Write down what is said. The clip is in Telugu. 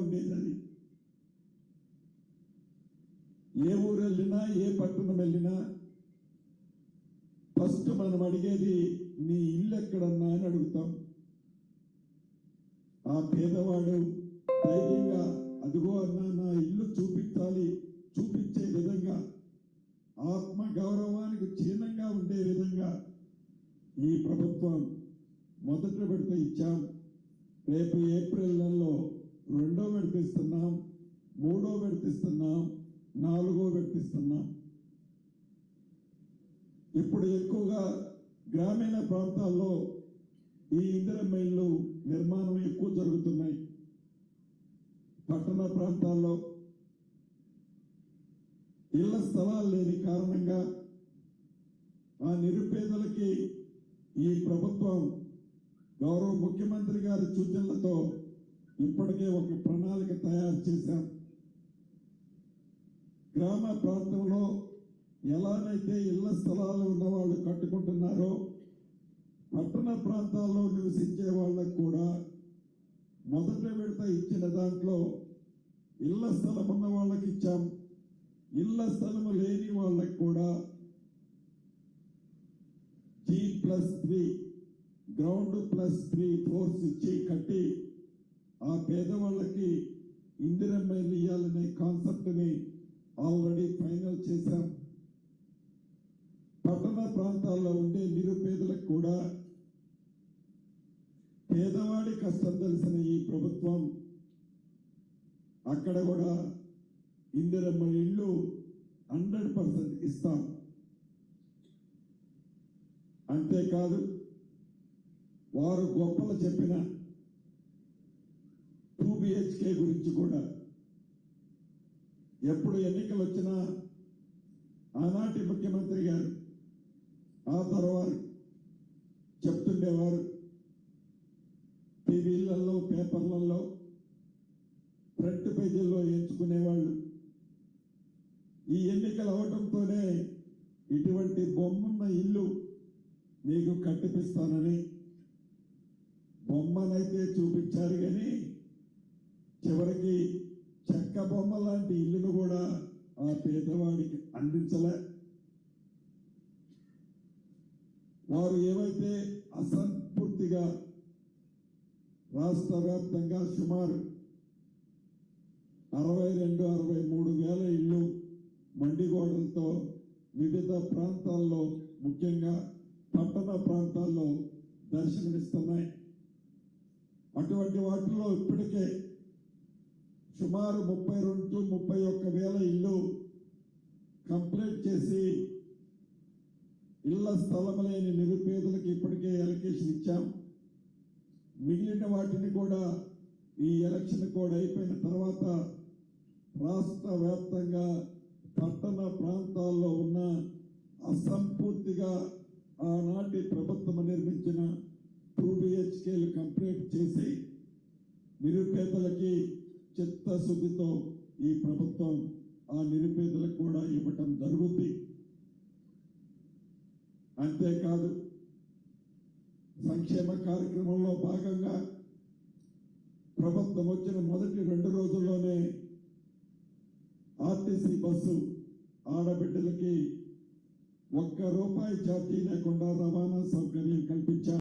ఉండేది అది. ఏ ఊరు వెళ్ళినా ఏ పట్టణం వెళ్ళినా ఫస్ట్ మనం అడిగేది నీ ఇల్లు ఎక్కడన్నా అని అడుగుతాం. ఆ పేదవాడు ధైర్యంగా అదిగో అన్నా నా ఇల్లు చూపించాలి, చూపించే విధంగా ఆత్మ గౌరవానికి చిహ్నంగా ఉండే విధంగా ఈ ప్రభుత్వం మొదటి విడత ఇచ్చాం. రేపు ఏప్రిల్ నెలలో 2వ విడత ఇస్తున్నాం, 3వ విడత ఇస్తున్నాం, 4వ విడత ఇస్తున్నాం. ఇప్పుడు ఎక్కువగా గ్రామీణ ప్రాంతాల్లో ఈ ఇందిరమ్మ ఇల్లు నిర్మాణం ఎక్కువ జరుగుతున్నాయి. పట్టణ ప్రాంతాల్లో ఇళ్ల స్థలాలు లేని కారణంగా ఆ నిరుపేదలకి ఈ ప్రభుత్వం గౌరవ ముఖ్యమంత్రి గారి సూచనలతో ఇప్పటికే ఒక ప్రణాళిక తయారు చేశాం. గ్రామ ప్రాంతంలో ఎలానైతే ఇళ్ల స్థలాలు ఉన్నవాళ్ళు కట్టుకుంటున్నారో పట్టణ ప్రాంతాల్లో నివసించే వాళ్ళకు కూడా మొదటి విడత ఇచ్చిన దాంట్లో ఇళ్ల స్థలం ఉన్న వాళ్ళకి ఇచ్చాం. ఇళ్ల స్థలము లేని వాళ్ళకి కూడా G+3 గ్రౌండ్ +3 ఫ్లోర్స్ ఇచ్చి కట్టి ఆ పేదవాళ్ళకి ఇందిరమ్మ ఇల్లు ఇయ్యాలనే కాన్సెప్ట్ ని ఆల్రెడీ ఫైనల్ చేశాం. పట్టణ ప్రాంతాల్లో ఉండే నిరుపేదలకు కూడా పేదవాడి కష్టం తెలిసిన ఈ ప్రభుత్వం అక్కడ కూడా ఇందిరమ్మ ఇల్లు 100% ఇస్తాం. అంతేకాదు వారు గొప్పలు చెప్పిన 2 BHK గురించి కూడా ఎప్పుడు ఎన్నికలు వచ్చినా ఆనాటి ముఖ్యమంత్రి గారు ఆ తర్వాత చెప్తుండేవారు, టీవీలలో పేపర్లలో ఫ్రంట్ పేజీల్లో ఎంచుకునేవాళ్ళు. ఈ ఎన్నికలు అవడంతోనే ఇటువంటి బొమ్మన్న ఇల్లు మీకు కట్టిపిస్తానని బొమ్మనైతే చూపించారు కానీ చివరికి చెక్క బొమ్మ లాంటి ఇల్లును కూడా ఆ పేదవాడికి అందించలే. వారు ఏవైతే అసంపూర్తిగా రాష్ట్ర వ్యాప్తంగా సుమారు 62-63 వేల ఇళ్లు మండిగోడలతో వివిధ ప్రాంతాల్లో ముఖ్యంగా పట్టణ ప్రాంతాల్లో దర్శనమిస్తున్నాయి. అటువంటి వాటిలో ఇప్పటికే సుమారు 32-31 వేల ఇల్లు కంప్లీట్ చేసి ఇళ్ల స్థలం లేని నిరుపేదలకు ఇప్పటికే ఎలకేషన్ ఇచ్చాం. మిగిలిన వాటిని కూడా ఈ ఎలక్షన్ కోడ్ అయిపోయిన తర్వాత రాష్ట్ర వ్యాప్తంగా పట్టణ ప్రాంతాల్లో ఉన్న అసంపూర్తిగా ఆనాటి ప్రభుత్వం నిర్మించిన 2 BHKలు కంప్లీట్ చేసి నిరుపేదలకి చిత్తశుద్ధితో ఈ ప్రభుత్వం ఆ నిరుపేదలకు కూడా ఇవ్వటం జరుగుతుంది. అంతేకాదు సంక్షేమ కార్యక్రమంలో భాగంగా ప్రభుత్వం వచ్చిన మొదటి 2 రోజుల్లోనే ఆర్టీసీ బస్సు ఆడబిడ్డలకి ₹1 ఛార్జీ లేకుండా రవాణా సౌకర్యం కల్పించారు.